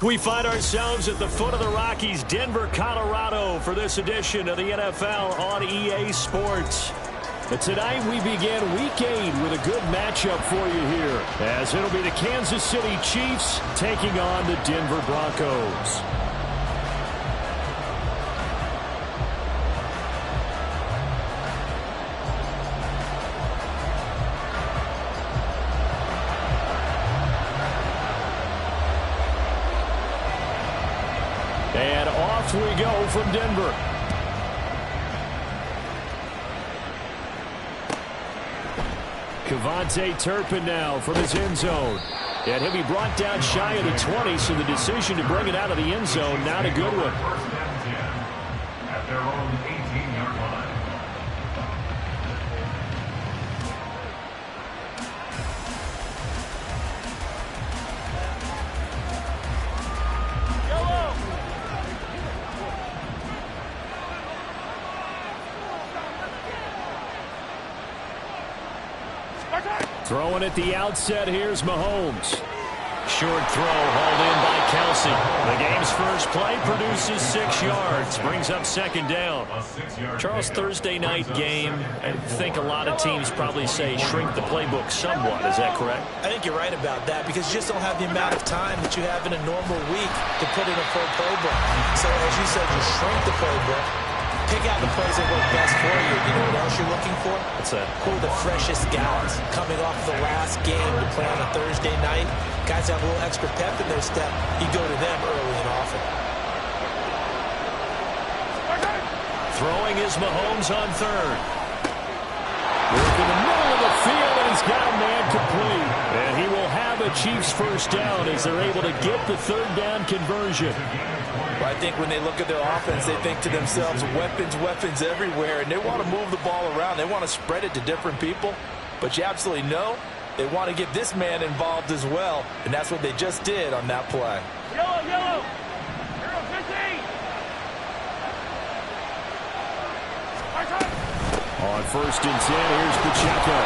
We find ourselves at the foot of the Rockies, Denver, Colorado, for this edition of the NFL on EA Sports. But tonight we begin Week 8 with a good matchup for you here, as it'll be the Kansas City Chiefs taking on the Denver Broncos. And off we go from Denver. Cavante Turpin now from his end zone. And he'll be brought down shy of the 20, so the decision to bring it out of the end zone, not a good one. At their own 18-yard line. Throwing at the outset, here's Mahomes. Short throw hauled in by Kelsey. The game's first play produces 6 yards, brings up second down. Charles, Thursday night game, I think a lot of teams probably say shrink the playbook somewhat. Is that correct? I think you're right about that, because you just don't have the amount of time that you have in a normal week to put in a full playbook. So as you said, you shrink the playbook. Pick out the plays that work best for you. You know what else you're looking for? What's that? Who are the freshest guys coming off the last game to play on a Thursday night? Guys have a little extra pep in their step. You go to them early and often. Throwing is Mahomes on third. Work in the middle of the field, and he's got a man complete. And he will have a Chiefs first down as they're able to get the third down conversion. I think when they look at their offense, they think to themselves, weapons everywhere, and they want to move the ball around. They want to spread it to different people, but you absolutely know they want to get this man involved as well, and that's what they just did on that play. Yellow. On 1st and 10, here's Pacheco.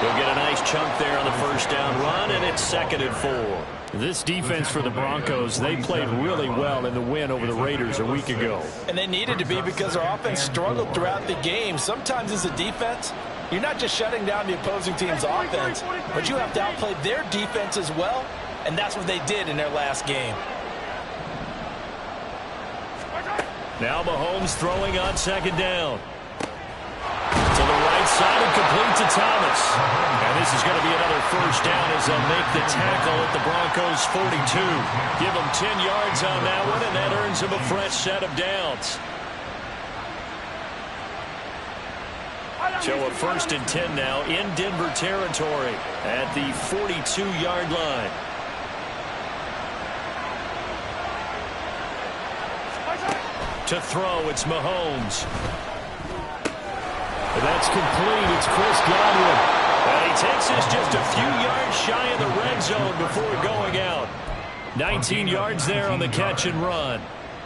He'll get a nice chunk there on the first down run, and it's 2nd and 4. This defense for the Broncos, they played really well in the win over the Raiders a week ago. And they needed to be, because their offense struggled throughout the game. Sometimes as a defense, you're not just shutting down the opposing team's offense, but you have to outplay their defense as well, and that's what they did in their last game. Now Mahomes throwing on 2nd down. To the right side and complete to Thomas. And this is going to be another first down as they'll make the tackle at the Broncos' 42. Give them 10 yards on that one, and that earns them a fresh set of downs. So a 1st and 10 now in Denver territory at the 42-yard line. To throw, it's Mahomes. That's complete. It's Chris Godwin. And he takes this just a few yards shy of the red zone before going out. 19 yards there on the catch and run.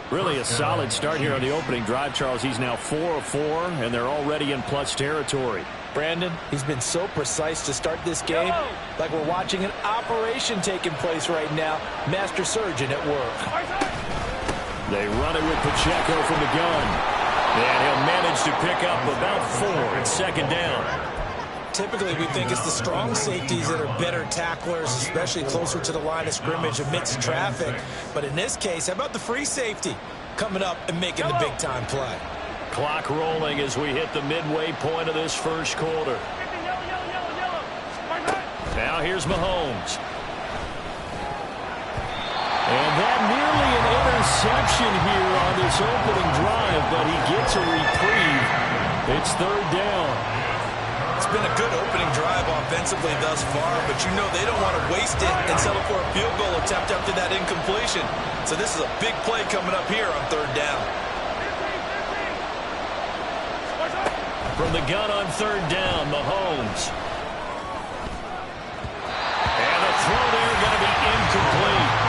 Really a solid start here on the opening drive, Charles. He's now 4 of 4, and they're already in plus territory. Brandon, he's been so precise to start this game, like we're watching an operation taking place right now. Master surgeon at work. They run it with Pacheco from the gun. And he'll manage to pick up about 4. It's 2nd down. Typically, we think it's the strong safeties that are better tacklers, especially closer to the line of scrimmage amidst traffic. But in this case, how about the free safety coming up and making the big-time play? Clock rolling as we hit the midway point of this first quarter. Now here's Mahomes. And that nearly an interception here on this opening drive, but he gets a reprieve. It's 3rd down. It's been a good opening drive offensively thus far, but you know they don't want to waste it and settle for a field goal attempt after that incompletion. So this is a big play coming up here on 3rd down. From the gun on 3rd down, Mahomes. And the throw there going to be incomplete.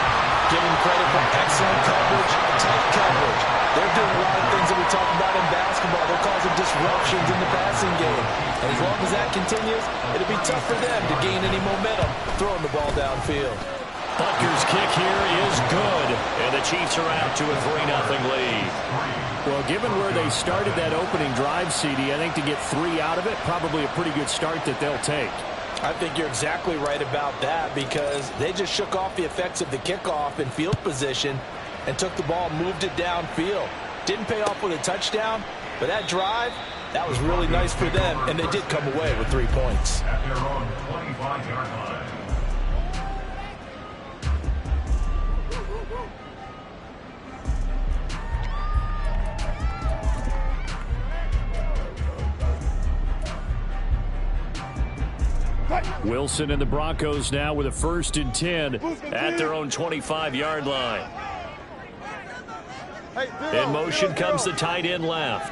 Give him credit for excellent coverage, tight coverage. They're doing a lot of things that we talk about in basketball. They're causing disruptions in the passing game. And as long as that continues, it'll be tough for them to gain any momentum throwing the ball downfield. Butker's kick here is Chiefs are out to a 3-0 lead. Well, given where they started that opening drive, CD, I think to get 3 out of it, probably a pretty good start that they'll take. I think you're exactly right about that because they just shook off the effects of the kickoff in field position and took the ball and moved it downfield. Didn't pay off with a touchdown, but that drive, that was really nice for them, and they did come away with 3 points. At their own 25-yard line. Wilson and the Broncos now with a 1st and 10 at their own 25-yard line. In motion comes the tight end left.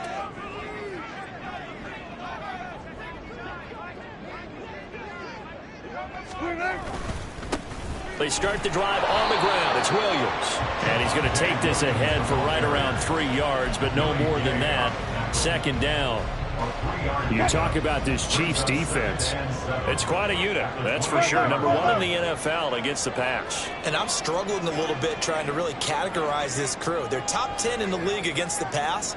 They start the drive on the ground. It's Williams. And he's going to take this ahead for right around 3 yards, but no more than that. 2nd down. You talk about this Chiefs defense. It's quite a unit, that's for sure. Number 1 in the NFL against the pass. And I'm struggling a little bit trying to really categorize this crew. They're top 10 in the league against the pass,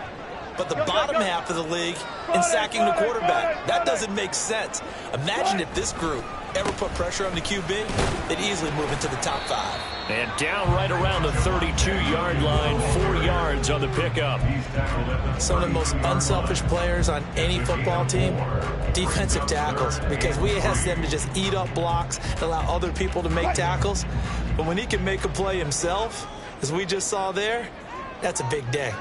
but the bottom half of the league in sacking the quarterback. That doesn't make sense. Imagine if this group ever put pressure on the QB, they'd easily move into the top 5. And down right around the 32-yard line, 4 yards on the pickup. Some of the most unselfish players on any football team, defensive tackles, because we ask them to just eat up blocks and allow other people to make tackles. But when he can make a play himself, as we just saw there, that's a big day.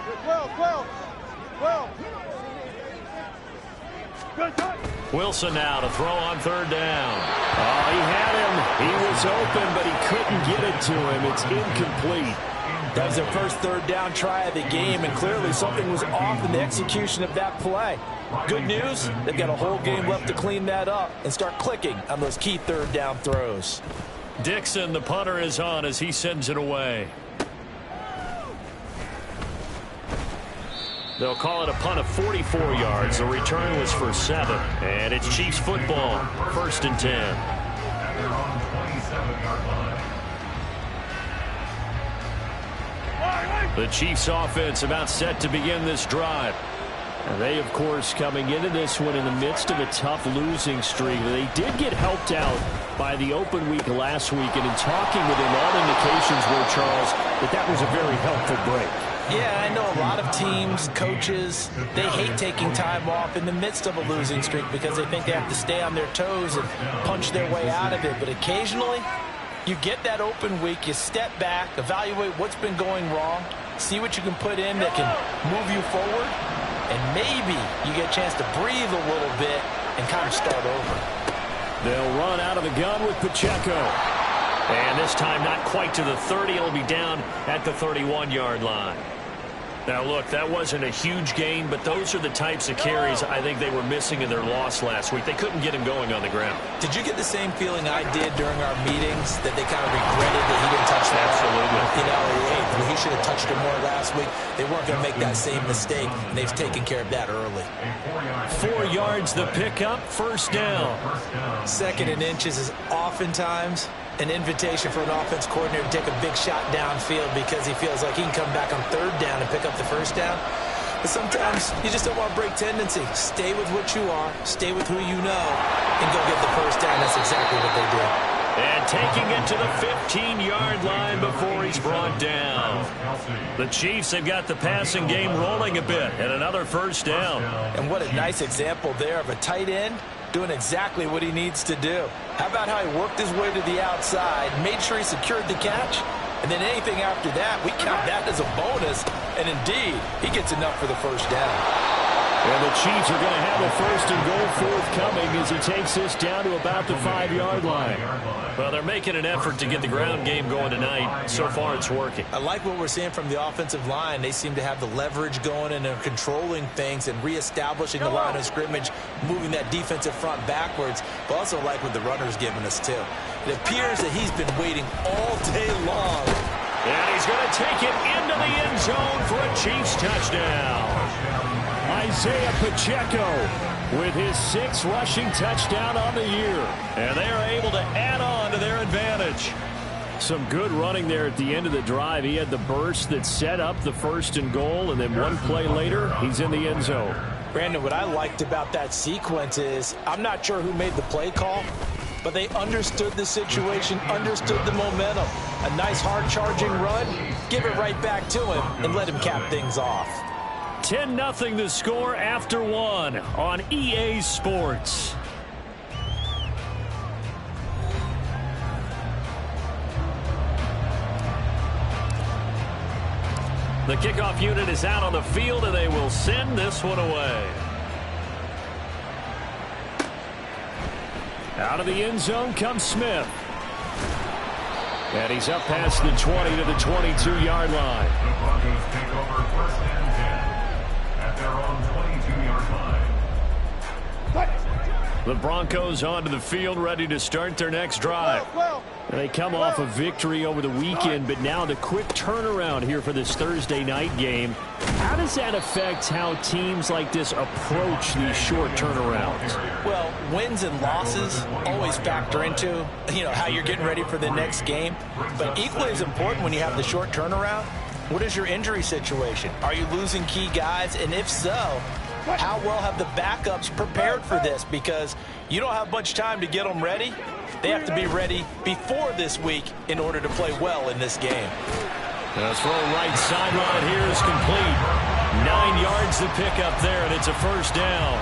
Wilson now to throw on 3rd down. Oh, he had him. He was open, but he couldn't get it to him. It's incomplete. That was their first 3rd down try of the game, and clearly something was off in the execution of that play. Good news, they've got a whole game left to clean that up and start clicking on those key 3rd down throws. Dixon, the punter, is on as he sends it away. They'll call it a punt of 44 yards. The return was for 7. And it's Chiefs football, 1st and 10. At their own 27-yard line. The Chiefs offense about set to begin this drive. And they, of course, coming into this one in the midst of a tough losing streak. They did get helped out by the open week last week. And in talking with him, all indications were, Charles, that was a very helpful break. Yeah, I know a lot of teams, coaches, they hate taking time off in the midst of a losing streak because they think they have to stay on their toes and punch their way out of it. But occasionally, you get that open week, you step back, evaluate what's been going wrong, see what you can put in that can move you forward, and maybe you get a chance to breathe a little bit and kind of start over. They'll run out of the gun with Pacheco. And this time not quite to the 30. It'll be down at the 31-yard line. Now, look, that wasn't a huge gain, but those are the types of carries I think they were missing in their loss last week. They couldn't get him going on the ground. Did you get the same feeling I did during our meetings, that they kind of regretted that he didn't touch that? Absolutely. You know, he should have touched it more last week. They weren't going to make that same mistake, and they've taken care of that early. 4 yards the pickup, 1st down. 2nd and inches is oftentimes an invitation for an offense coordinator to take a big shot downfield because he feels like he can come back on 3rd down and pick up the 1st down. But sometimes you just don't want to break tendency. Stay with what you are, stay with who you know, and go get the 1st down. That's exactly what they did. And taking it to the 15-yard line before he's brought down. The Chiefs have got the passing game rolling a bit, and another 1st down. And what a nice example there of a tight end doing exactly what he needs to do. How about how he worked his way to the outside, made sure he secured the catch, and then anything after that, we count that as a bonus, and indeed, he gets enough for the 1st down. And the Chiefs are going to have a 1st and goal forthcoming as he takes this down to about the 5-yard line. Well, they're making an effort to get the ground game going tonight. So far, it's working. I like what we're seeing from the offensive line. They seem to have the leverage going, and they're controlling things and reestablishing the line of scrimmage, moving that defensive front backwards. But also like what the runner's giving us, too. It appears that he's been waiting all day long. And he's going to take it into the end zone for a Chiefs touchdown. Isaiah Pacheco with his 6th rushing touchdown on the year. And they are able to add on to their advantage. Some good running there at the end of the drive. He had the burst that set up the 1st and goal, and then one play later, he's in the end zone. Brandon, what I liked about that sequence is I'm not sure who made the play call, but they understood the situation, understood the momentum. A nice hard-charging run, give it right back to him, and let him cap things off. 10-0 the score after one on EA Sports. The kickoff unit is out on the field, and they will send this one away. Out of the end zone comes Smith. And he's up past the 20 to the 22-yard line. The Broncos take over 1st and 10 at their own 22-yard line. The Broncos onto the field, ready to start their next drive. And they come off a victory over the weekend, but now the quick turnaround here for this Thursday night game. How does that affect how teams like this approach these short turnarounds? Well, wins and losses always factor into, how you're getting ready for the next game. But equally as important when you have the short turnaround, what is your injury situation? Are you losing key guys? And if so, how well have the backups prepared for this? Because you don't have much time to get them ready. They have to be ready before this week in order to play well in this game. The throw right sideline here is complete. 9 yards to pick up there, and it's a first down.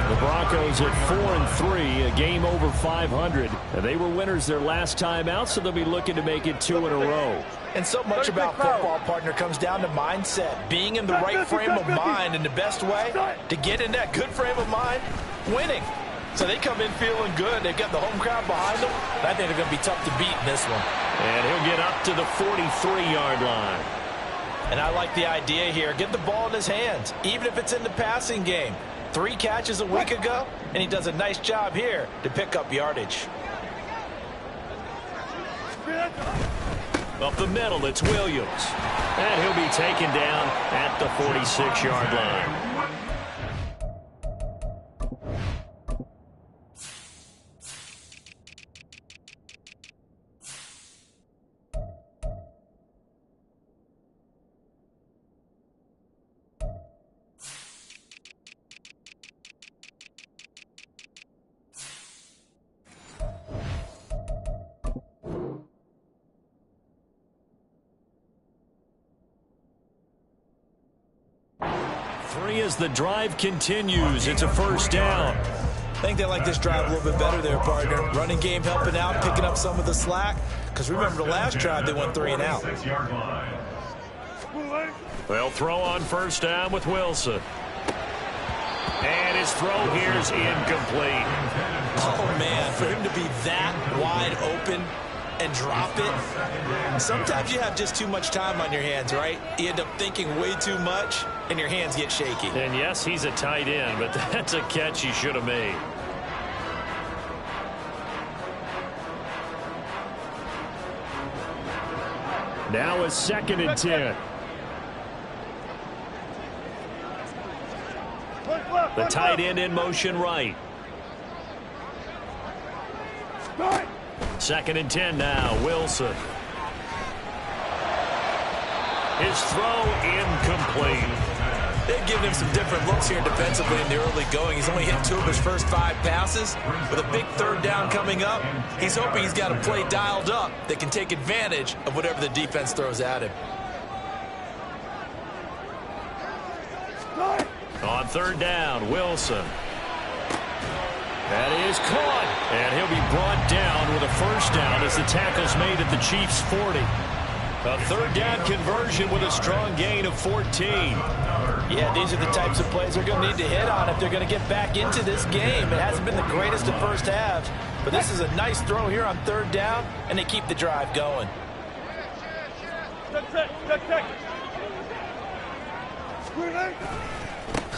The Broncos at 4-3, a game over 500. They were winners their last time out, so they'll be looking to make it 2 in a row. And so much about football, partner, comes down to mindset. Being in the right frame of mind, and the best way to get in that good frame of mind, winning. So they come in feeling good. They've got the home crowd behind them. And I think they're going to be tough to beat in this one. And he'll get up to the 43-yard line. And I like the idea here. Get the ball in his hands, even if it's in the passing game. 3 catches a week ago, and he does a nice job here to pick up yardage. Up the middle, it's Williams. And he'll be taken down at the 46-yard line. As the drive continues, it's a first down. I think they like this drive a little bit better there, partner. Running game helping out, picking up some of the slack. Because remember the last drive, they went 3 and out. They'll throw on first down with Wilson. And his throw here is incomplete. Oh, man, for him to be that wide open and drop it. Sometimes you have just too much time on your hands, right? You end up thinking way too much, and your hands get shaky. And yes, he's a tight end, but that's a catch he should have made. Now a 2nd and 10. The tight end in motion right. 2nd and 10 now, Wilson. His throw incomplete. They've given him some different looks here defensively in the early going. He's only hit 2 of his first 5 passes. With a big 3rd down coming up, he's hoping he's got a play dialed up that can take advantage of whatever the defense throws at him. On 3rd down, Wilson. That is caught. And he'll be brought down with a first down as the tackle's made at the Chiefs' 40. A 3rd down conversion with a strong gain of 14. Yeah, these are the types of plays they're going to need to hit on if they're going to get back into this game. It hasn't been the greatest of first halves, but this is a nice throw here on 3rd down, and they keep the drive going.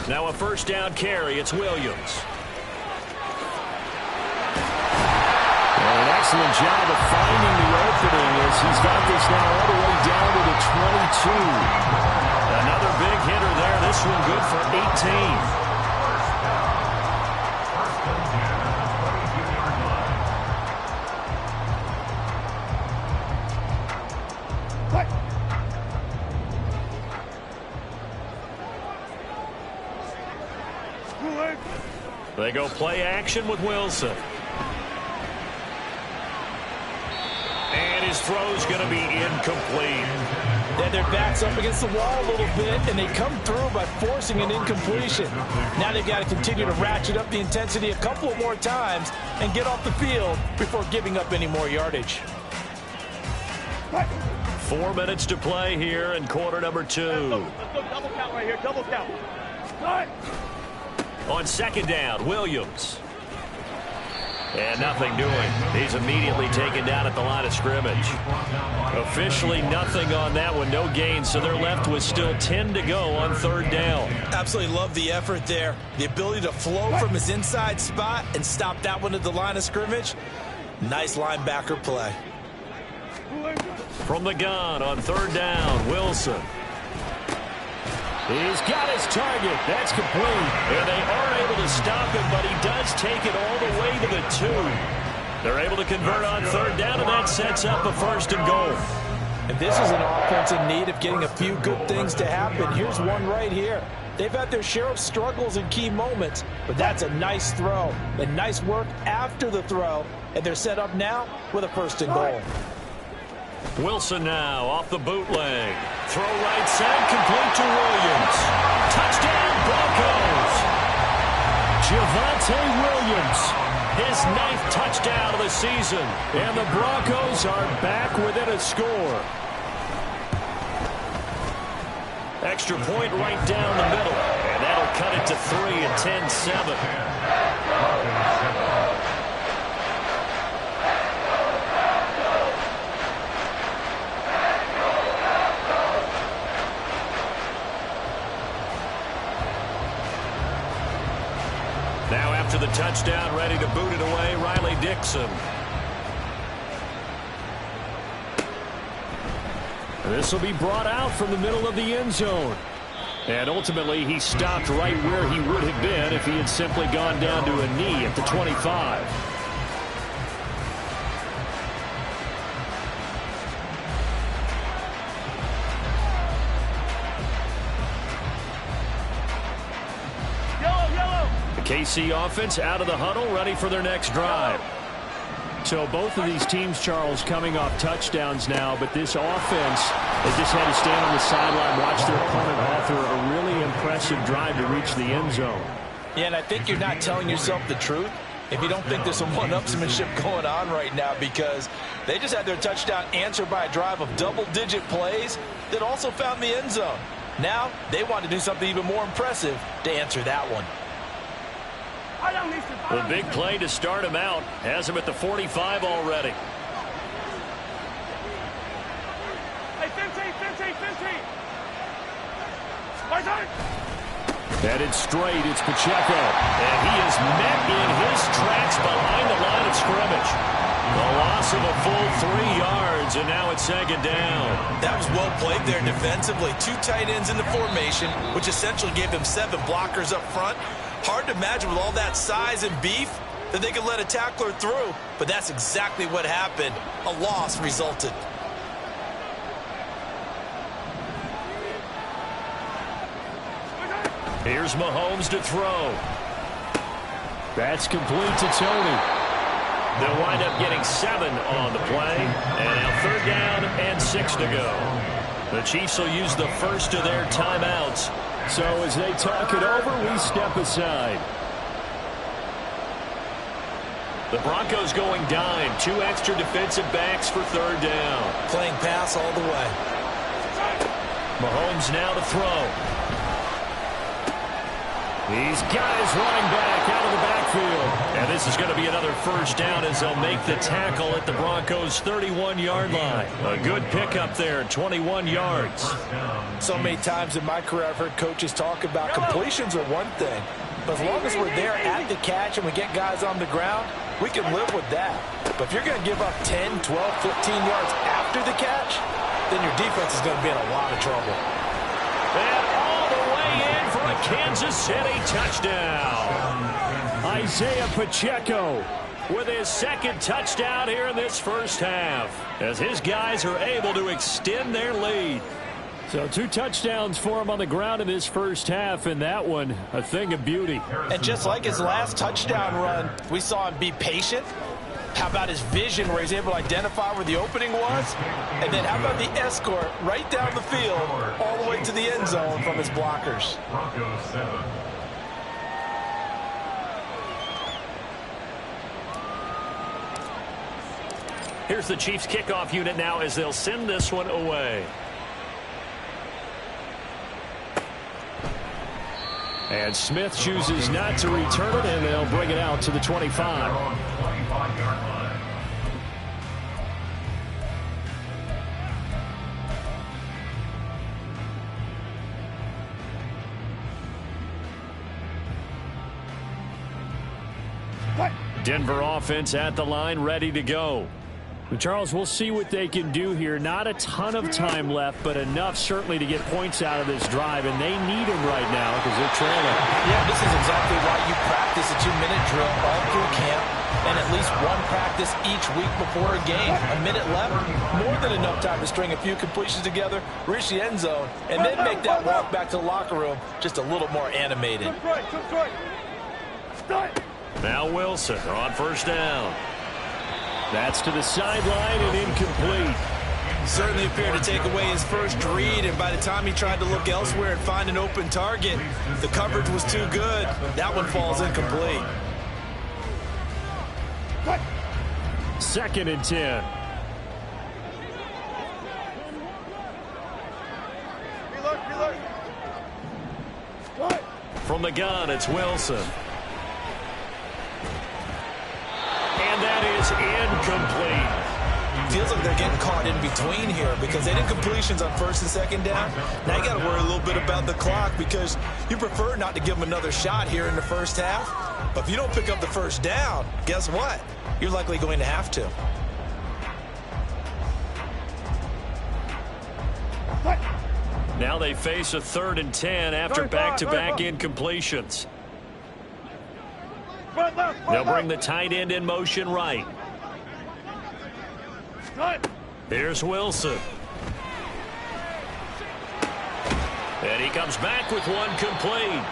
Now a first down carry. It's Williams. An excellent job of finding the opening as he's got this now all the way down to the 22. Another big hitter there. This one good for 18. They go play action with Wilson. And his throw's going to be incomplete. And their back's up against the wall a little bit, and they come through by forcing an incompletion. Now they've got to continue to ratchet up the intensity a couple of more times and get off the field before giving up any more yardage. 4 minutes to play here in quarter number 2. Let's go double count right here, double count. On second down, Williams. And nothing doing. He's immediately taken down at the line of scrimmage. Officially nothing on that one, no gain, so they're left with still 10 to go on third down. Absolutely love the effort there. The ability to flow from his inside spot and stop that one at the line of scrimmage. Nice linebacker play. From the gun on third down, Wilson. He's got his target. That's complete. And they aren't able to stop him, but he does take it all the way to the 2. They're able to convert on third down, and that sets up a first and goal. And this is an offense in need of getting a few good things to happen. Here's one right here. They've had their share of struggles in key moments, but that's a nice throw and nice work after the throw. And they're set up now with a first and goal. Wilson now off the bootleg. Throw right side, complete to Williams. Touchdown, Broncos. Javonte Williams, his 9th touchdown of the season. And the Broncos are back within a score. Extra point right down the middle. And that'll cut it to 3 at 10-7. Now after the touchdown, ready to boot it away, Riley Dixon. This will be brought out from the middle of the end zone. And ultimately, he stopped right where he would have been if he had simply gone down to a knee at the 25. KC offense out of the huddle, ready for their next drive. So both of these teams, Charles, coming off touchdowns now, but this offense, they just had to stand on the sideline, watch their opponent offer a really impressive drive to reach the end zone. Yeah, and I think you're not telling yourself the truth if you don't think there's some one-upsmanship going on right now, because they just had their touchdown answered by a drive of double-digit plays that also found the end zone. Now they want to do something even more impressive to answer that one. The big play to start him out has him at the 45 already. Headed straight, it's Pacheco. And he is met in his tracks behind the line of scrimmage. The loss of a full 3 yards, and now it's second down. That was well played there defensively. 2 tight ends in the formation, which essentially gave them 7 blockers up front. Hard to imagine with all that size and beef that they could let a tackler through, but that's exactly what happened. A loss resulted. Here's Mahomes to throw. That's complete to Tony. They'll wind up getting 7 on the play, and now third down and 6 to go. The Chiefs will use the first of their timeouts. So as they talk it over, we step aside. The Broncos going dime. 2 extra defensive backs for third down. Playing pass all the way. Mahomes now to throw. He's got his running back out of the backfield. And this is going to be another first down as they'll make the tackle at the Broncos' 31-yard line. A good pickup there, 21 yards. So many times in my career I've heard coaches talk about completions are one thing. But as long as we're there at the catch and we get guys on the ground, we can live with that. But if you're going to give up 10, 12, 15 yards after the catch, then your defense is going to be in a lot of trouble. And all the way in for a Kansas City touchdown. Isaiah Pacheco with his second touchdown here in this first half, as his guys are able to extend their lead. So 2 touchdowns for him on the ground in this first half, and that one a thing of beauty. And just like his last touchdown run, we saw him be patient. How about his vision where he's able to identify where the opening was? And then how about the escort right down the field all the way to the end zone from his blockers? Broncos 7. Here's the Chiefs kickoff unit now as they'll send this one away. And Smith chooses not to return it, and they'll bring it out to the 25. 25-yard line. Denver offense at the line, ready to go. Charles, we'll see what they can do here. Not a ton of time left, but enough certainly to get points out of this drive, and they need them right now because they're trailing. Yeah, this is exactly why you practice a 2-minute drill all through camp and at least one practice each week before a game. A minute left, more than enough time to string a few completions together, reach the end zone, and then make that walk back to the locker room just a little more animated. Now Wilson on first down. That's to the sideline and incomplete. Certainly appeared to take away his first read, and by the time he tried to look elsewhere and find an open target, the coverage was too good. That one falls incomplete. 2nd and 10. From the gun, it's Wilson. And that is incomplete. Feels like they're getting caught in between here because they did completions on 1st and 2nd down. Now you got to worry a little bit about the clock because you prefer not to give them another shot here in the first half. But if you don't pick up the first down, guess what? You're likely going to have to. Now they face a 3rd and 10 after back-to-back incompletions. They'll bring the tight end in motion right. Here's Wilson. And he comes back with one complete.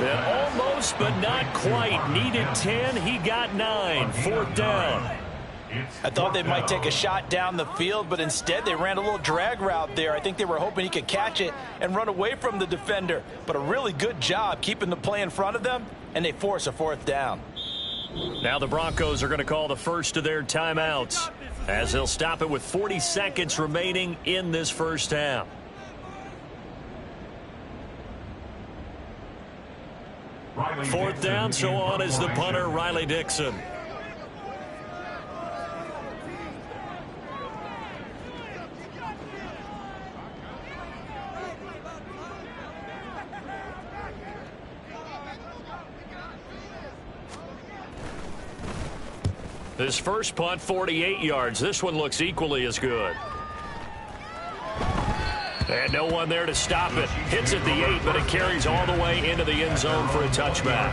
And almost, but not quite. Needed 10. He got 9. 4th down. I thought they might take a shot down the field, but instead they ran a little drag route there. I think they were hoping he could catch it and run away from the defender. But a really good job keeping the play in front of them, and they force a 4th down. Now the Broncos are going to call the first of their timeouts as they'll stop it with 40 seconds remaining in this first half. Fourth down, so on is the punter, Riley Dixon. His first punt, 48 yards. This one looks equally as good. And no one there to stop it. Hits at the 8, but it carries all the way into the end zone for a touchback.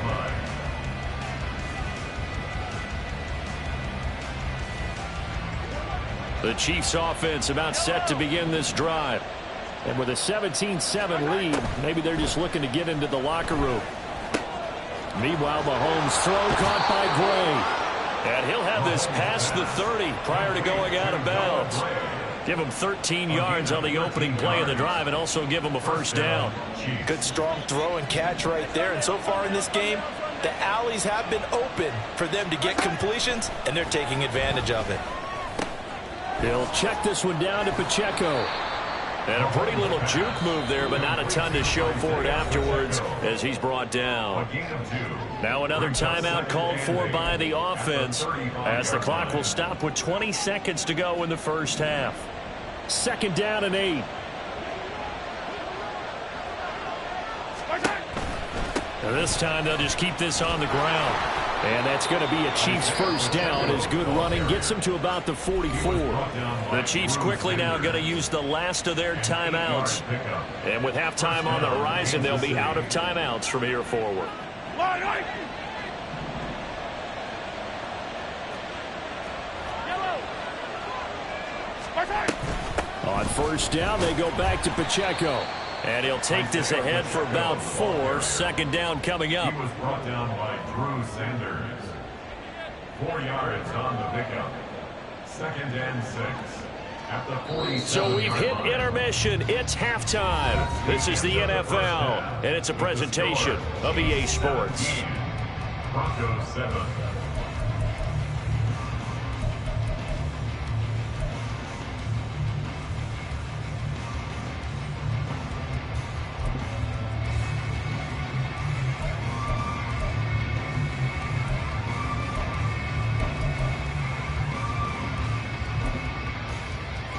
The Chiefs offense about set to begin this drive. And with a 17-7 lead, maybe they're just looking to get into the locker room. Meanwhile, Mahomes' throw caught by Gray. And he'll have this past the 30 prior to going out of bounds. Give him 13 yards on the opening play of the drive and also give him a first down. Good strong throw and catch right there. And so far in this game, the alleys have been open for them to get completions, and they're taking advantage of it. They'll check this one down to Pacheco. And a pretty little juke move there, but not a ton to show for it afterwards as he's brought down. Now another timeout called for by the offense as the clock will stop with 20 seconds to go in the first half. 2nd down and 8. And this time they'll just keep this on the ground. And that's going to be a Chiefs first down as good running gets them to about the 44. The Chiefs quickly now going to use the last of their timeouts. And with halftime on the horizon, they'll be out of timeouts from here forward. On first down, they go back to Pacheco. And he'll take this ahead for about 4. Second down coming up. He was brought down by Drew Sanders. 4 yards on the pickup. 2nd and 6. At the 47. So we've hit intermission. It's halftime. This is the NFL, and it's a presentation of EA Sports. Broncos 7.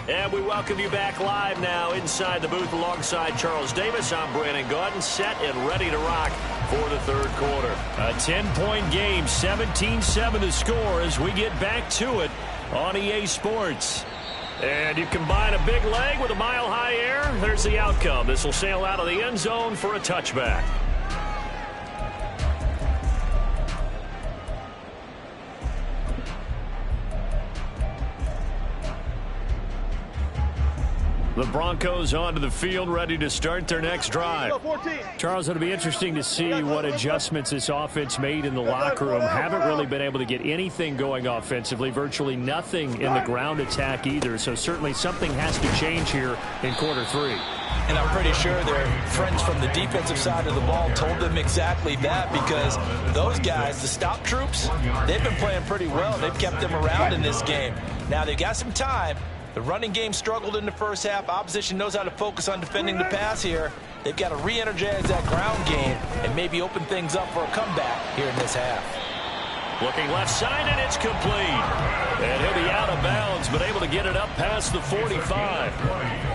And we welcome you back live now inside the booth alongside Charles Davis. I'm Brandon Gaudin, set and ready to rock for the third quarter. A 10-point game, 17-7 to score as we get back to it on EA Sports. And you combine a big leg with a mile-high air, there's the outcome. This will sail out of the end zone for a touchback. The Broncos onto the field, ready to start their next drive. Charles, it'll be interesting to see what adjustments this offense made in the locker room. Haven't really been able to get anything going offensively, virtually nothing in the ground attack either. So certainly something has to change here in quarter 3. And I'm pretty sure their friends from the defensive side of the ball told them exactly that, because those guys, the stop troops, they've been playing pretty well. They've kept them around in this game. Now they've got some time. The running game struggled in the first half. Opposition knows how to focus on defending the pass here. They've got to re-energize that ground game and maybe open things up for a comeback here in this half. Looking left side, and it's complete. And he'll be out of bounds, but able to get it up past the 45.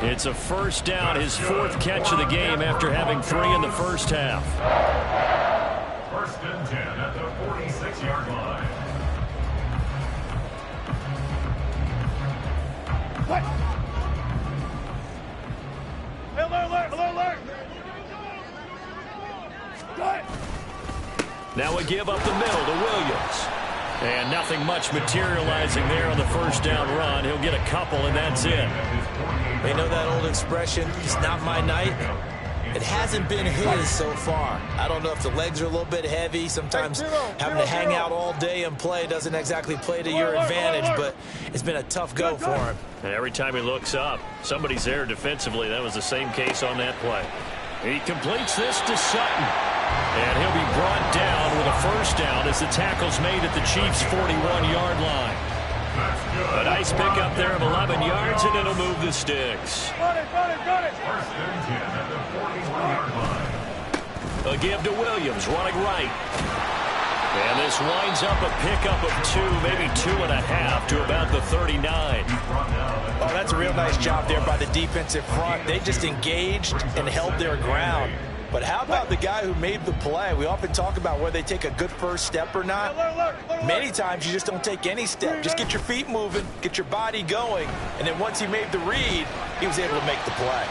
It's a first down, his 4th catch of the game after having 3 in the first half. 1st and 10 at the 46-yard line. Alert! Now we give up the middle to Williams. And nothing much materializing there on the first down run. He'll get a couple, and that's it. They know that old expression, it's not my night. It hasn't been his so far. I don't know if the legs are a little bit heavy. Sometimes having to hang out all day and play doesn't exactly play to your advantage, but it's been a tough go for him. And every time he looks up, somebody's there defensively. That was the same case on that play. He completes this to Sutton. And he'll be brought down with a first down as the tackle's made at the Chiefs' 41-yard line. A nice pickup there of 11 yards, and it'll move the sticks. Got it! 1st and 10 at the 41-yard line. A give to Williams, running right. And this winds up a pickup of 2, maybe 2.5 to about the 39. Oh, that's a real nice job there by the defensive front. They just engaged and held their ground. But how about the guy who made the play? We often talk about whether they take a good first step or not. Many times you just don't take any step. Just get your feet moving, get your body going, and then once he made the read, he was able to make the play.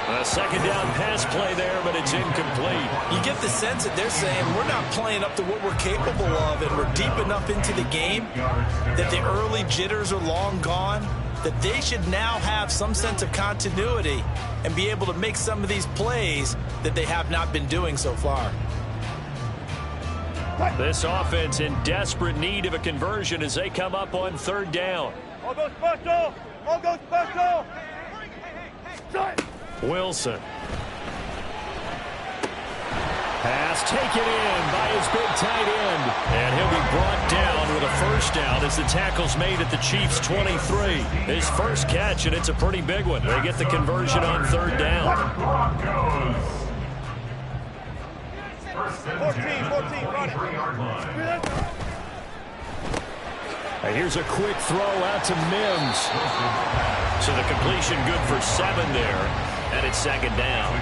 A second down pass play there, but it's incomplete. You get the sense that they're saying we're not playing up to what we're capable of, and we're deep enough into the game that the early jitters are long gone, that they should now have some sense of continuity and be able to make some of these plays that they have not been doing so far. This offense in desperate need of a conversion as they come up on 3rd down. All go special! All go special! Wilson. Pass taken in by his big tight end. And he'll be brought down with a first down as the tackle's made at the Chiefs' 23. His first catch, and it's a pretty big one. They get the conversion on 3rd down. 14, run it. And here's a quick throw out to Mims. So the completion good for 7 there. And it's 2nd down.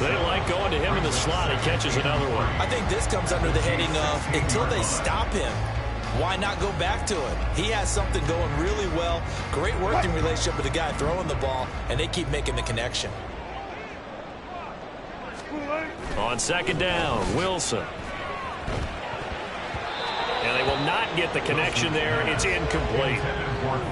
They like going to him in the slot. He catches another one. I think this comes under the heading of until they stop him, why not go back to it? He has something going really well. Great working relationship with the guy throwing the ball, and they keep making the connection. On 2nd down, Wilson. And they will not get the connection there. It's incomplete.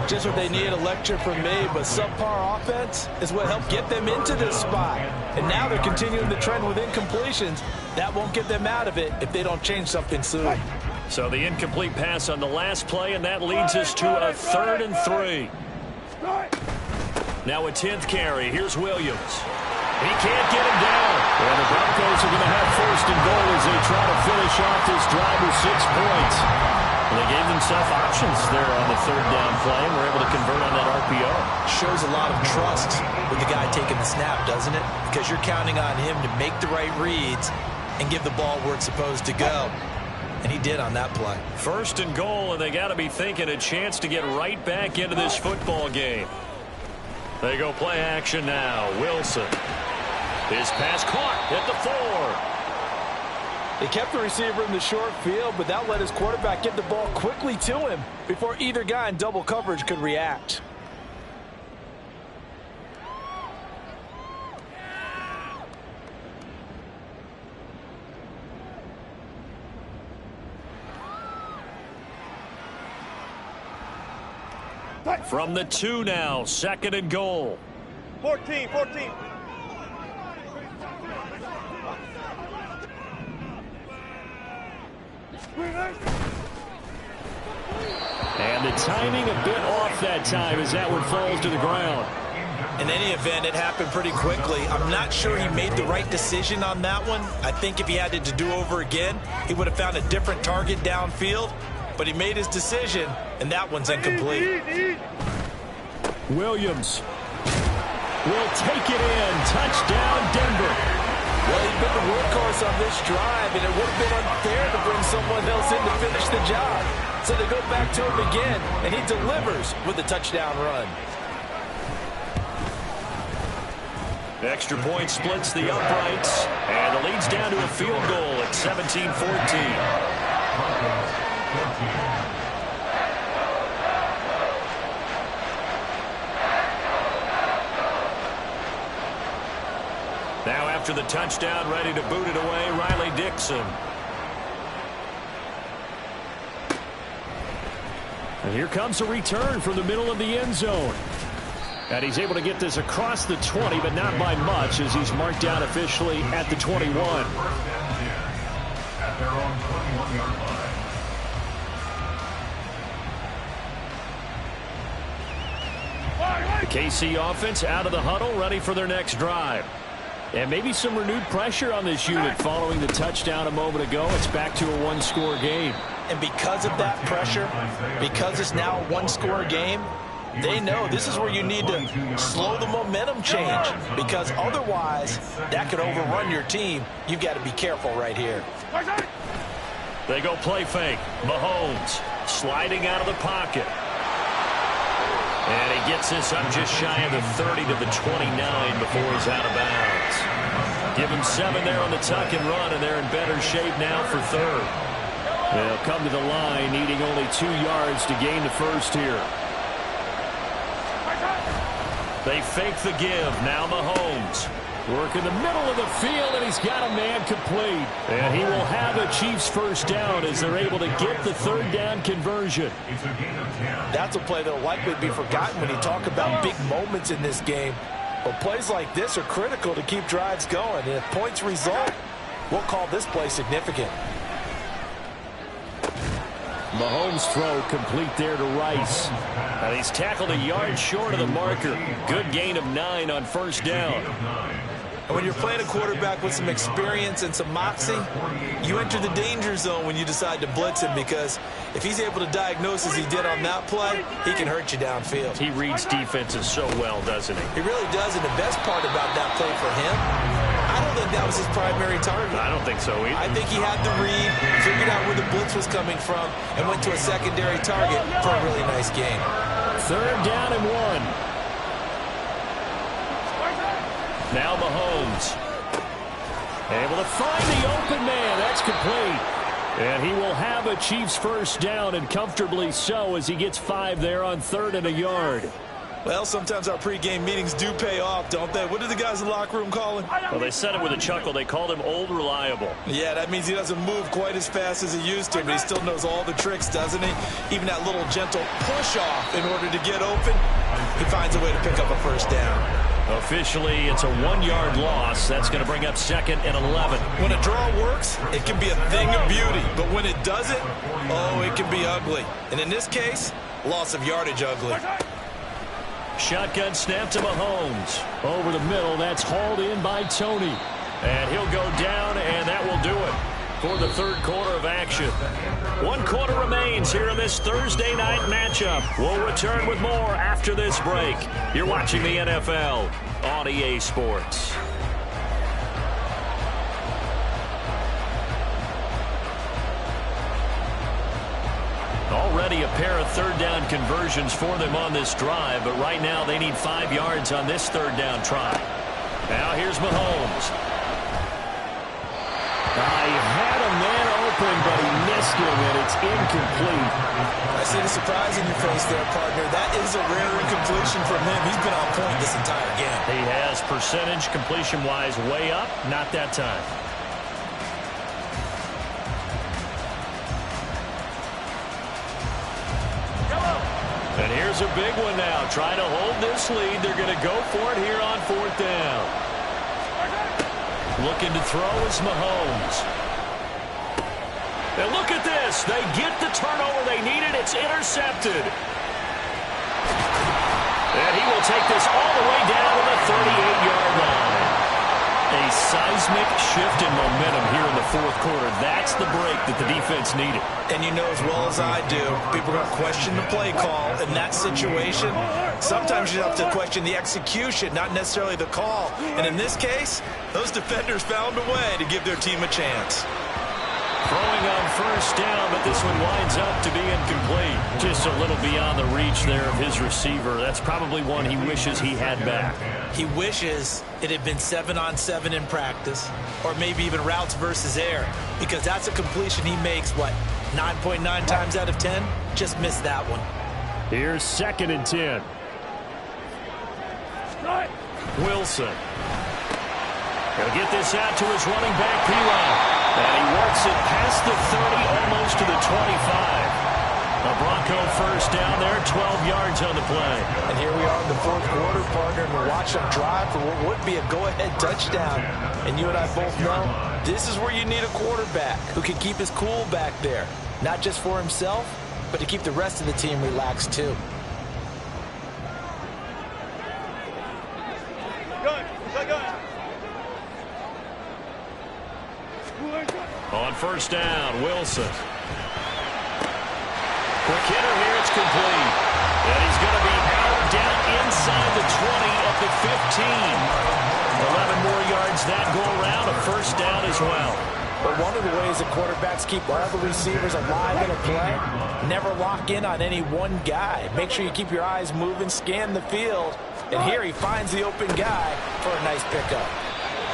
Just what they need, a lecture from me, but subpar offense is what helped get them into this spot. And now they're continuing the trend with incompletions. That won't get them out of it if they don't change something soon. So the incomplete pass on the last play, and that leads us to a 3rd and 3. Now a 10th carry. Here's Williams. He can't get him down. And the Broncos are going to have 1st and goal as they try to finish off this drive with 6 points. And they gave themselves options there on the 3rd down play and were able to convert on that RPO. Shows a lot of trust with the guy taking the snap, doesn't it? Because you're counting on him to make the right reads and give the ball where it's supposed to go. And he did on that play. 1st and goal, and they got to be thinking a chance to get right back into this football game. They go play action now. Wilson. His pass caught at the 4. They kept the receiver in the short field, but that let his quarterback get the ball quickly to him before either guy in double coverage could react. From the 2 now, 2nd and goal. 14. And the timing a bit off that time as that one falls to the ground. In any event, it happened pretty quickly. I'm not sure he made the right decision on that one. I think if he had it to do over again, he would have found a different target downfield. But he made his decision, and that one's incomplete. Williams will take it in. Touchdown, Denver. Well, he's been the workhorse on this drive, and it would have been unfair to bring someone else in to finish the job. So they go back to him again, and he delivers with a touchdown run. Extra point splits the uprights, and the lead's down to a field goal at 17-14. Now after the touchdown, ready to boot it away, Riley Dixon. And here comes a return from the middle of the end zone. And he's able to get this across the 20, but not by much, as he's marked down officially at the 21. At their own 21-yard line. The KC offense out of the huddle, ready for their next drive. And maybe some renewed pressure on this unit following the touchdown a moment ago. It's back to a one-score game. And because of that pressure, because it's now a one-score game, they know this is where you need to slow the momentum change, because otherwise that could overrun your team. You've got to be careful right here. They go play fake. Mahomes sliding out of the pocket. And he gets this up just shy of the 30 to the 29 before he's out of bounds. Give him 7 there on the tuck and run, and they're in better shape now for 3rd. They'll come to the line, needing only 2 yards to gain the first here. They fake the give. Now Mahomes. Work in the middle of the field, and he's got a man complete. And he will have a Chiefs first down as they're able to get the 3rd down conversion. That's a play that will likely be forgotten when you talk about big moments in this game. But plays like this are critical to keep drives going. And if points result, we'll call this play significant. Mahomes' throw complete there to Rice. And he's tackled a yard short of the marker. Good gain of 9 on first down. And when you're playing a quarterback with some experience and some moxie, you enter the danger zone when you decide to blitz him, because if he's able to diagnose as he did on that play, he can hurt you downfield. He reads defenses so well, doesn't he? He really does, and the best part about that play for him, I don't think that was his primary target. I don't think so either. I think he had the read, figured out where the blitz was coming from, and went to a secondary target for a really nice game. 3rd down and 1. Now Mahomes. Able to find the open man. That's complete. And he will have a Chiefs first down, and comfortably so, as he gets 5 there on 3rd and a yard. Well, sometimes our pregame meetings do pay off, don't they? What do the guys in the locker room call him? Well, they said it with a chuckle. They called him Old Reliable. Yeah, that means he doesn't move quite as fast as he used to, but he still knows all the tricks, doesn't he? Even that little gentle push-off in order to get open, he finds a way to pick up a first down. Officially, it's a 1-yard loss. That's going to bring up 2nd and 11. When a draw works, it can be a thing of beauty. But when it doesn't, oh, it can be ugly. And in this case, loss of yardage ugly. Shotgun snap to Mahomes. Over the middle, that's hauled in by Tony. And he'll go down, and that will do it for the third quarter of action. 1 quarter remains here in this Thursday night matchup. We'll return with more after this break. You're watching the NFL on EA Sports. Already a pair of third down conversions for them on this drive, but right now they need 5 yards on this third down try. Now here's Mahomes. He had a man open, but he missed him, and it's incomplete. I see the surprise in your face there, partner. That is a rare incompletion from him. He's been on point this entire game. He has percentage completion-wise way up, not that time. And here's a big one now. Trying to hold this lead. They're going to go for it here on 4th down. Looking to throw is Mahomes. And look at this. They get the turnover they needed. It's intercepted. And he will take this all the way down to the 38-yard line. A seismic shift in momentum here in the 4th quarter. That's the break that the defense needed. And you know as well as I do, people are going to question the play call in that situation. Sometimes you have to question the execution, not necessarily the call. And in this case, those defenders found a way to give their team a chance. Throwing on 1st down, but this one winds up to be incomplete. Just a little beyond the reach there of his receiver. That's probably one he wishes he had back. He wishes it had been 7-on-7 in practice, or maybe even routes versus air, because that's a completion he makes, 9.9 times out of 10? Just missed that one. Here's 2nd and 10. Wilson. He'll get this out to his running back, P-Line. And he works it past the 30, almost to the 25. A Bronco first down there, 12 yards on the play. And here we are in the 4th quarter, partner, and we're watching them drive for what would be a go-ahead touchdown. And you and I both know this is where you need a quarterback who can keep his cool back there. Not just for himself, but to keep the rest of the team relaxed too. On 1st down, Wilson. Quick hitter here, it's complete. And he's going to be out down inside the 20 at the 15. 11 more yards that go around, a 1st down as well. But one of the ways that quarterbacks keep all the receivers alive in a play, never lock in on any one guy. Make sure you keep your eyes moving, scan the field. And here he finds the open guy for a nice pickup.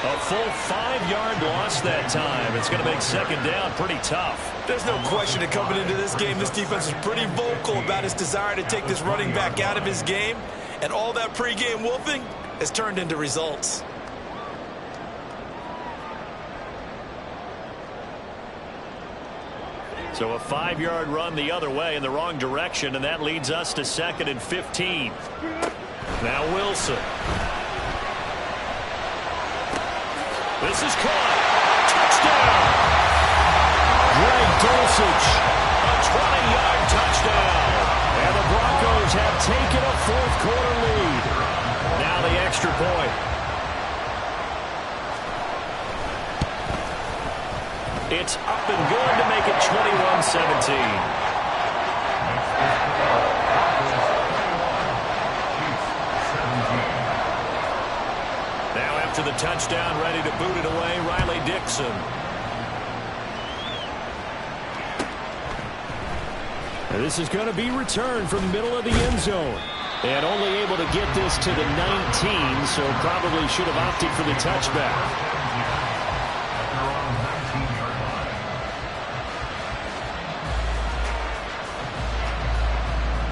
A full 5-yard loss that time. It's going to make 2nd down pretty tough. There's no question that coming into this game, this defense is pretty vocal about his desire to take this running back out of his game. And all that pregame wolfing has turned into results. So a 5-yard run the other way in the wrong direction, and that leads us to 2nd and 15. Now Wilson. This is caught. Touchdown. Greg Dulcich. A 20-yard touchdown. And the Broncos have taken a 4th quarter lead. Now the extra point. It's up and good to make it 21-17. To the touchdown, ready to boot it away, Riley Dixon. And this is going to be returned from the middle of the end zone. And only able to get this to the 19, so probably should have opted for the touchback.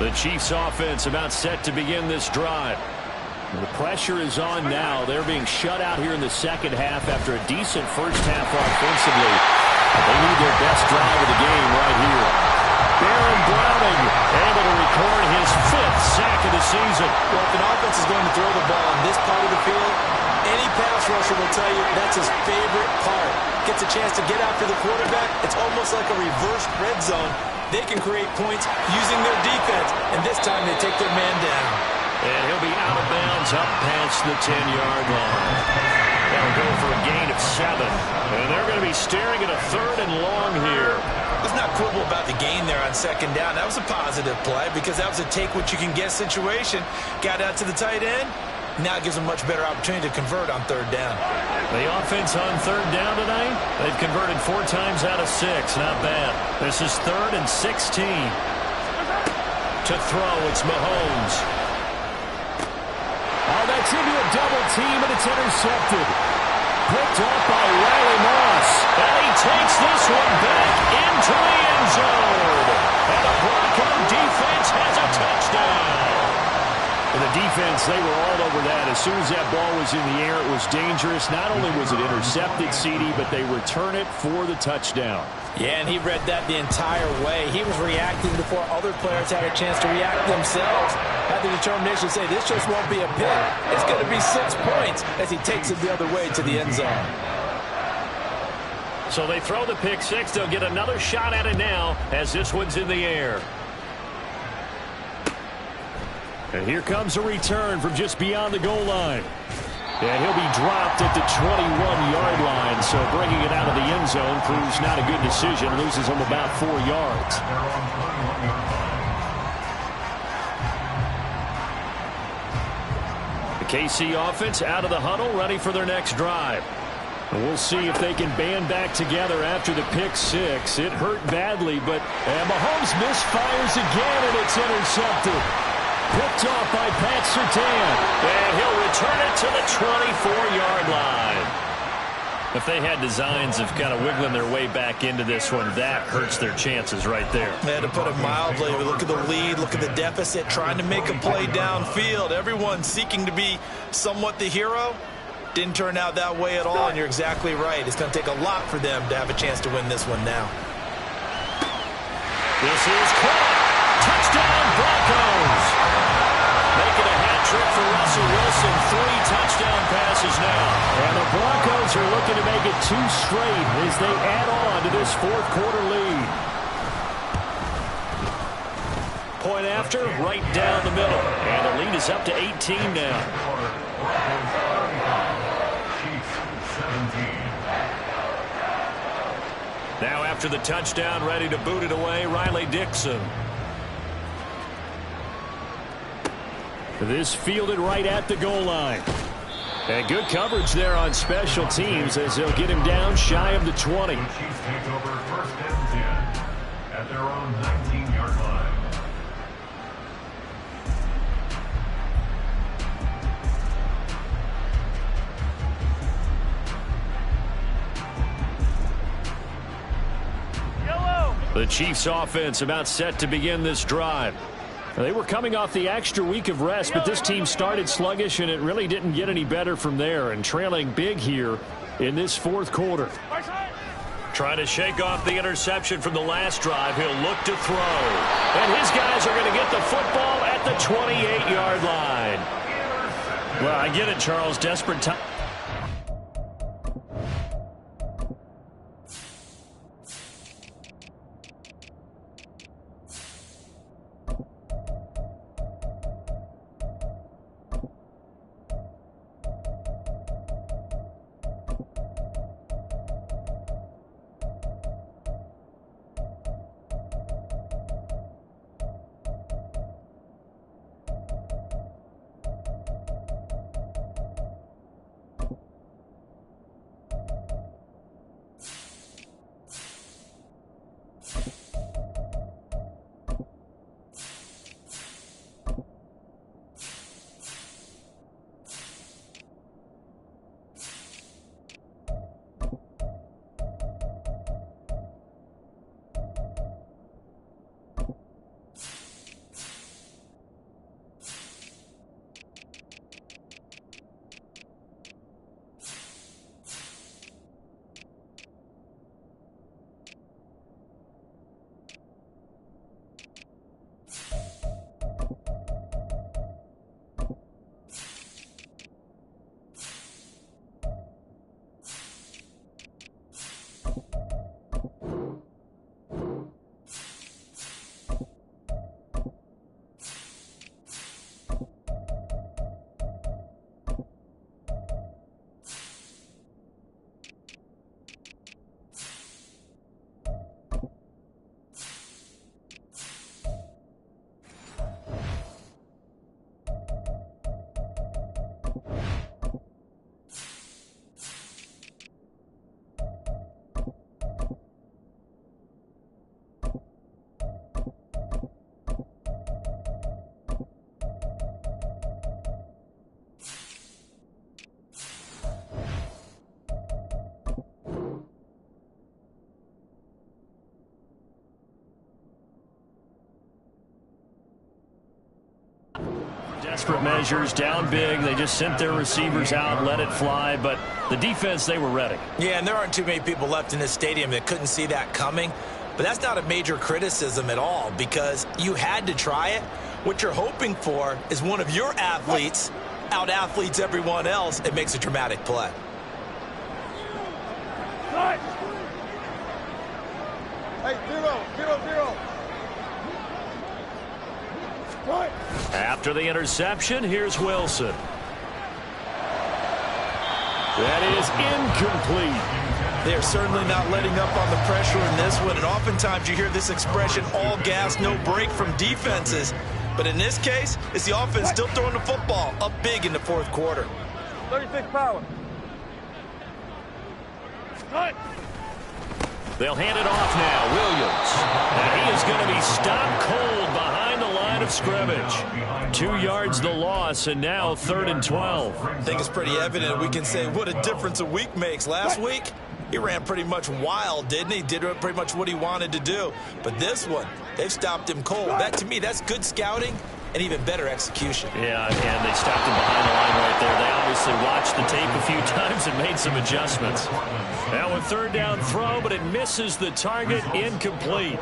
The Chiefs offense about set to begin this drive. The pressure is on now. They're being shut out here in the second half after a decent first half offensively. They need their best drive of the game right here. Baron Browning able to record his 5th sack of the season. Well, if an offense is going to throw the ball in this part of the field, any pass rusher will tell you that's his favorite part. Gets a chance to get after the quarterback. It's almost like a reverse red zone. They can create points using their defense, and this time they take their man down. And he'll be out of bounds up past the 10-yard line. They'll go for a gain of 7. And they're going to be staring at a 3rd and long here. Let's not quibble about the gain there on second down. That was a positive play because that was a take-what-you-can-get situation. Got out to the tight end. Now it gives them a much better opportunity to convert on 3rd down. The offense on 3rd down tonight, they've converted 4 times out of 6. Not bad. This is 3rd and 16. To throw, it's Mahomes. Oh, that's into a double team, and it's intercepted. Picked off by Riley Moss. And he takes this one back into the end zone. And the Bronco defense has a touchdown. And the defense, they were all over that. As soon as that ball was in the air, it was dangerous. Not only was it intercepted, CD, but they return it for the touchdown. Yeah, and he read that the entire way. He was reacting before other players had a chance to react themselves. Had the determination to say, this just won't be a pick. It's going to be 6 points as he takes it the other way to the end zone. So they throw the pick 6. They'll get another shot at it now as this one's in the air. And here comes a return from just beyond the goal line. And he'll be dropped at the 21-yard line. So bringing it out of the end zone proves not a good decision. Loses him about 4 yards. The KC offense out of the huddle, ready for their next drive. And we'll see if they can band back together after the pick 6. It hurt badly, but Mahomes misfires again, and it's intercepted. Picked off by Pat Surtain. And he'll return it to the 24-yard line. If they had designs of kind of wiggling their way back into this one, that hurts their chances right there. Yeah, to put it mildly, look at the lead, look at the deficit, trying to make a play downfield. Everyone seeking to be somewhat the hero. Didn't turn out that way at all, and you're exactly right. It's going to take a lot for them to have a chance to win this one now. This is caught. Touchdown, Broncos. Making a hat trick for Russell Wilson. 3 touchdown passes now. And the Broncos are looking to make it 2 straight as they add on to this 4th quarter lead. Point after, right down the middle. And the lead is up to 18 now. Now after the touchdown, ready to boot it away, Riley Dixon. This fielded right at the goal line. And good coverage there on special teams as they'll get him down shy of the 20. The Chiefs take over 1st and 10 at their own 19-yard line. The Chiefs offense about set to begin this drive. They were coming off the extra week of rest, but this team started sluggish, and it really didn't get any better from there, and trailing big here in this 4th quarter. Trying to shake off the interception from the last drive. He'll look to throw. And his guys are going to get the football at the 28-yard line. Well, I get it, Charles. Desperate time. desperate measures, down big. They just sent their receivers out, let it fly. But the defense, they were ready. Yeah, and there aren't too many people left in this stadium that couldn't see that coming. But that's not a major criticism at all because you had to try it. What you're hoping for is one of your athletes out-athletes everyone else and makes a dramatic play. Hey, 0-0-0. After the interception, here's Wilson. That is incomplete. They're certainly not letting up on the pressure in this one, and oftentimes you hear this expression, all gas, no break from defenses. But in this case, it's the offense still throwing the football up big in the fourth quarter. 36 power. They'll hand it off now. Williams. And he is going to be stopped cold behind the line of scrimmage. 2 yards the loss, and now 3rd and 12. I think it's pretty evident we can say what a difference a week makes. Last week, he ran pretty much wild, didn't he? Did pretty much what he wanted to do. But this one, they've stopped him cold. That, to me, that's good scouting and even better execution. Yeah, and they stopped him behind the line right there. They obviously watched the tape a few times and made some adjustments. Now a 3rd down throw, but it misses the target, incomplete.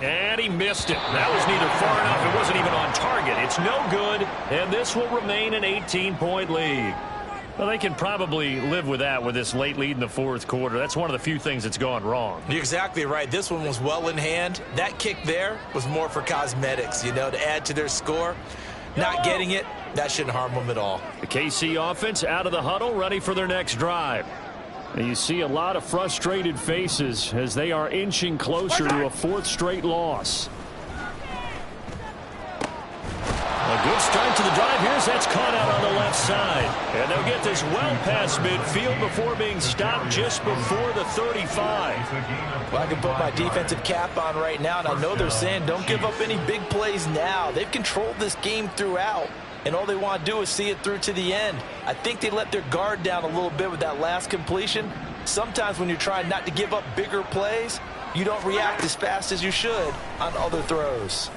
And he missed it. That was neither far enough. It wasn't even on target. It's no good, and this will remain an 18-point lead. Well, they can probably live with that with this late lead in the fourth quarter. That's one of the few things that's gone wrong. You're exactly right. This one was well in hand. That kick there was more for cosmetics, to add to their score. Not getting it, that shouldn't harm them at all. The KC offense out of the huddle, ready for their next drive. And you see a lot of frustrated faces as they are inching closer to a 4th straight loss. A good start to the drive. That's caught out on the left side. And they'll get this well past midfield before being stopped just before the 35. Well, I can put my defensive cap on right now, and I know they're saying don't give up any big plays now. They've controlled this game throughout, and all they want to do is see it through to the end. I think they let their guard down a little bit with that last completion. Sometimes when you're trying not to give up bigger plays, you don't react as fast as you should on other throws.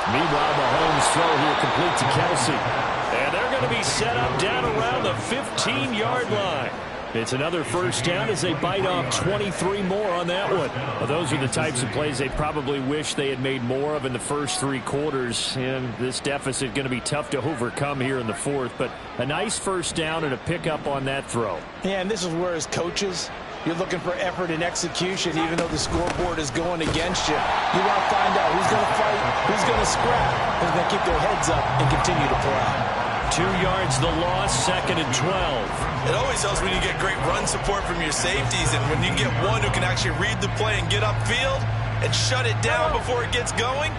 Meanwhile, Mahomes' throw here complete to Kelsey. And they're going to be set up down around the 15-yard line. It's another 1st down as they bite off 23 more on that one. Well, those are the types of plays they probably wish they had made more of in the first 3 quarters. And this deficit going to be tough to overcome here in the 4th. But a nice 1st down and a pickup on that throw. Yeah, and this is where as coaches, you're looking for effort and execution, even though the scoreboard is going against you. You want to find out who's going to fight, who's going to scrap, who's going to keep their heads up and continue to play. 2 yards the loss, 2nd and 12. It always helps when you get great run support from your safeties, and when you get one who can actually read the play and get upfield and shut it down before it gets going,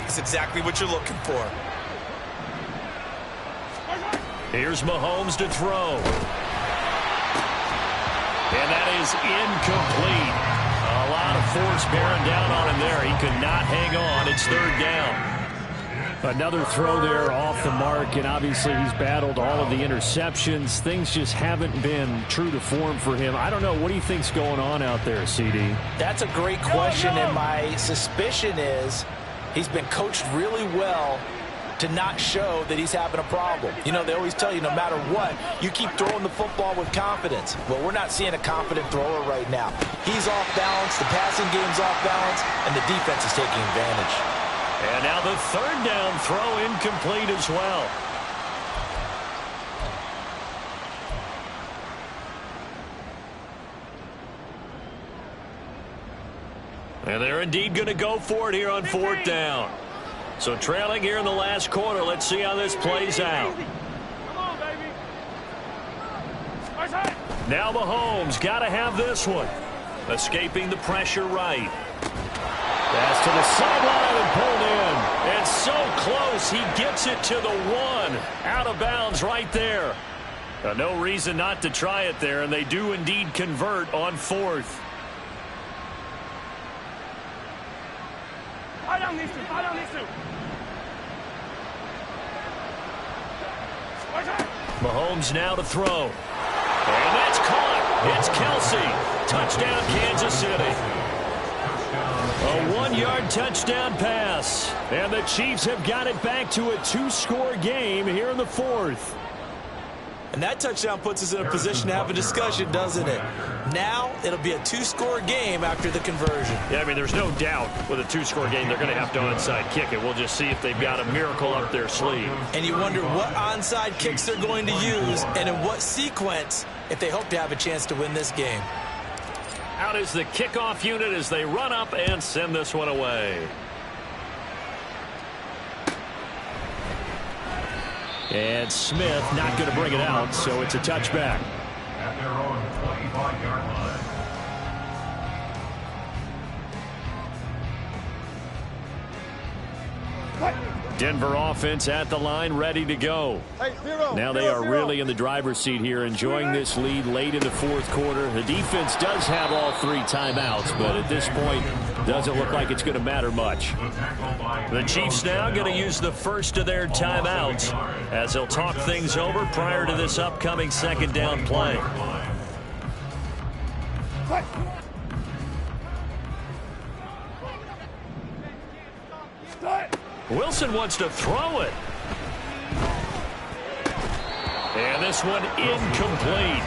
that's exactly what you're looking for. Here's Mahomes to throw. And that is incomplete. A lot of force bearing down on him there. He could not hang on. It's 3rd down. Another throw there off the mark, and obviously he's battled all of the interceptions. Things just haven't been true to form for him. I don't know. What do you think's going on out there, CD? That's a great question, and my suspicion is he's been coached really well to not show that he's having a problem. They always tell you no matter what, you keep throwing the football with confidence. Well, we're not seeing a confident thrower right now. He's off balance, the passing game's off balance, and the defense is taking advantage. And now the 3rd down throw incomplete as well. And they're indeed going to go for it here on 4th down. So trailing here in the last quarter. Let's see how this plays out. Come on, baby. Now Mahomes got to have this one. Escaping the pressure right. Pass to the sideline and pulled in. And so close, he gets it to the 1. Out of bounds right there. No reason not to try it there, and they do indeed convert on 4th. I don't need to. Mahomes now to throw. And that's caught. It's Kelsey. Touchdown, Kansas City. 40-yard touchdown pass. And the Chiefs have got it back to a two-score game here in the fourth. And that touchdown puts us in a position to have a discussion, doesn't it? Now it'll be a two-score game after the conversion. Yeah, I mean, there's no doubt with a two-score game they're going to have to onside kick it. We'll just see if they've got a miracle up their sleeve. And you wonder what onside kicks they're going to use and in what sequence if they hope to have a chance to win this game. Out is the kickoff unit as they run up and send this one away. And Smith not going to bring it out, so it's a touchback. At their own 25-yard line. Denver offense at the line, ready to go. Now they are really in the driver's seat here, enjoying this lead late in the fourth quarter. The defense does have all three timeouts, but at this point, doesn't look like it's going to matter much. The Chiefs now going to use the first of their timeouts as they'll talk things over prior to this upcoming second down play. Wilson wants to throw it. And this one incomplete.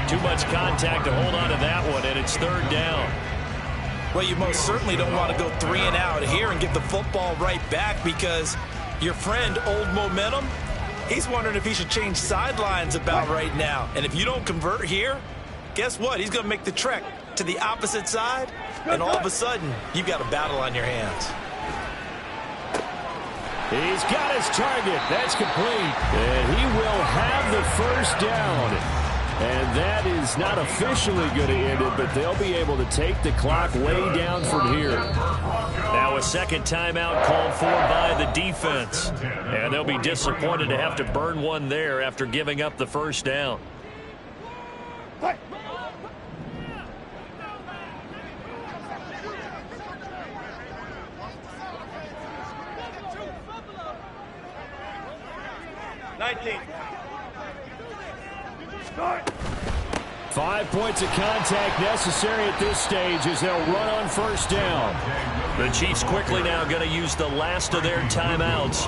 Too much contact to hold on to that one, and it's third down. Well, you most certainly don't want to go 3 and out here and get the football right back because your friend, Old Momentum, he's wondering if he should change sidelines about right now. And if you don't convert here, guess what? He's going to make the trek to the opposite side, and all of a sudden, you've got a battle on your hands. He's got his target. That's complete. And he will have the first down. And that is not officially going to end it, but they'll be able to take the clock way down from here. Now a second timeout called for by the defense. And they'll be disappointed to have to burn one there after giving up the first down. Start. 5 points of contact necessary at this stage as they'll run on first down. The Chiefs quickly now going to use the last of their timeouts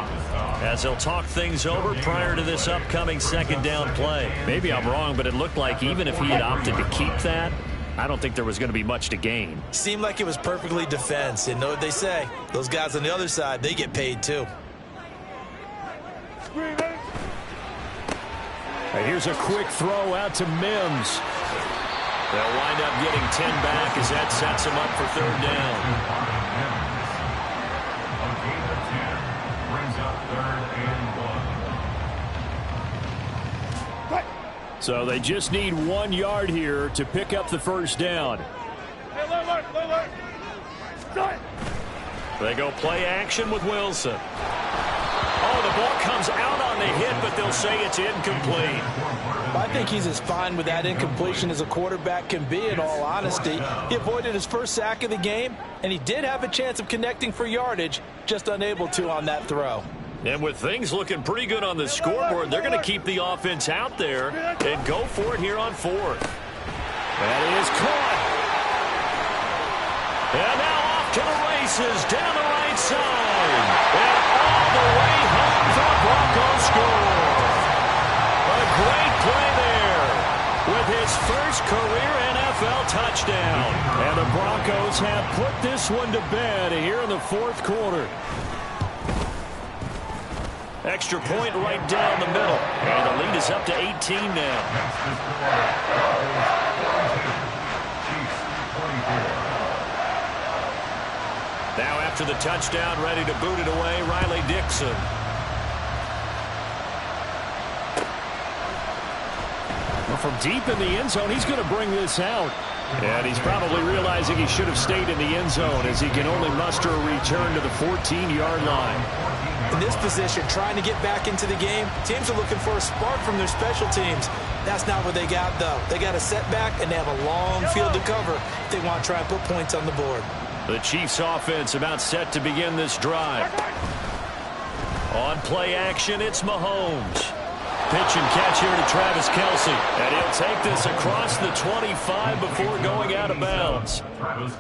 as they'll talk things over prior to this upcoming second down play. Maybe I'm wrong, but it looked like even if he had opted to keep that, I don't think there was going to be much to gain. Seemed like it was perfectly defense. And know what they say? Those guys on the other side, they get paid too. Here's a quick throw out to Mims. They'll wind up getting 10 back as that sets them up for third down. A gain of 10 brings up 3rd and 1. So they just need 1 yard here to pick up the first down. Hey, low, start. They go play action with Wilson. Oh, the ball comes out on the hit, but they'll say it's incomplete. I think he's as fine with that incompletion as a quarterback can be, in all honesty. He avoided his first sack of the game, and he did have a chance of connecting for yardage, just unable to on that throw. And with things looking pretty good on the scoreboard, they're going to keep the offense out there and go for it here on fourth. That is caught. And now off to the races down the right side. And all the way home for the Broncos score. A great play there with his first career NFL touchdown. And the Broncos have put this one to bed here in the fourth quarter. Extra point right down the middle. And the lead is up to 18 now. Now after the touchdown, ready to boot it away, Riley Dixon. Well, from deep in the end zone, he's going to bring this out. And he's probably realizing he should have stayed in the end zone as he can only muster a return to the 14-yard line. In this position, trying to get back into the game, teams are looking for a spark from their special teams. That's not what they got, though. They got a setback, and they have a long field to cover if they want to try and put points on the board. The Chiefs offense about set to begin this drive. On play action, it's Mahomes. pitch and catch here to Travis Kelce. And he'll take this across the 25 before going out of bounds.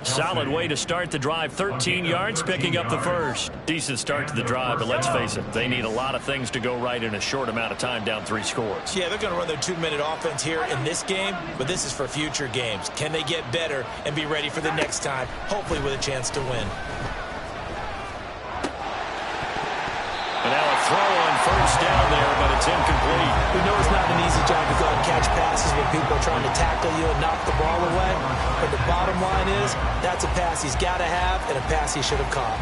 Solid way to start the drive. 13 yards, picking up the first. Decent start to the drive, but let's face it, they need a lot of things to go right in a short amount of time, down 3 scores. Yeah, they're going to run their 2-minute offense here in this game, but this is for future games. Can they get better and be ready for the next time, hopefully with a chance to win? And now a throw on first down there, but it's incomplete. We know it's not an easy job to go and catch passes when people are trying to tackle you and knock the ball away. But the bottom line is, that's a pass he's got to have and a pass he should have caught.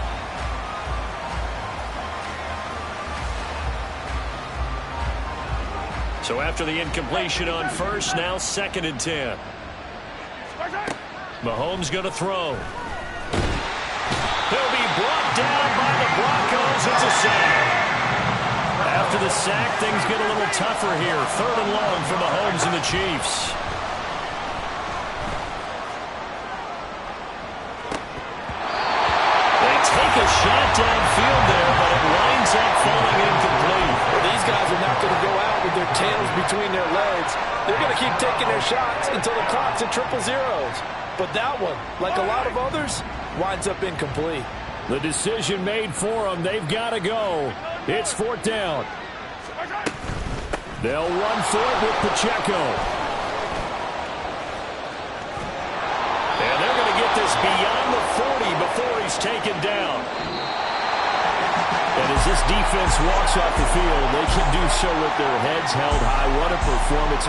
So after the incompletion on first, now 2nd and 10. Mahomes going to throw. He'll be brought down by the Broncos. It's a sack. After the sack, things get a little tougher here. 3rd and long for Mahomes and the Chiefs. They take a shot downfield there, but it winds up falling incomplete. Well, these guys are not going to go out with their tails between their legs. They're going to keep taking their shots until the clock's at 000. But that one, like a lot of others, winds up incomplete. The decision made for them. They've got to go. It's 4th down. They'll run for it with Pacheco. And they're going to get this beyond the 40 before he's taken down. And as this defense walks off the field, they can do so with their heads held high. What a performance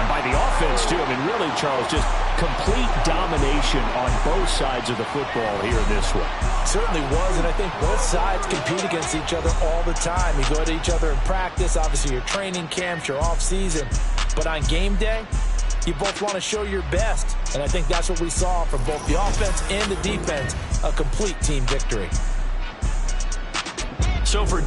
by the offense, too. I mean, really, Charles, just complete domination on both sides of the football here in this one. Certainly was, and I think both sides compete against each other all the time. You go to each other in practice, obviously your training camps, your off-season. But on game day, you both want to show your best. And I think that's what we saw from both the offense and the defense, a complete team victory. So for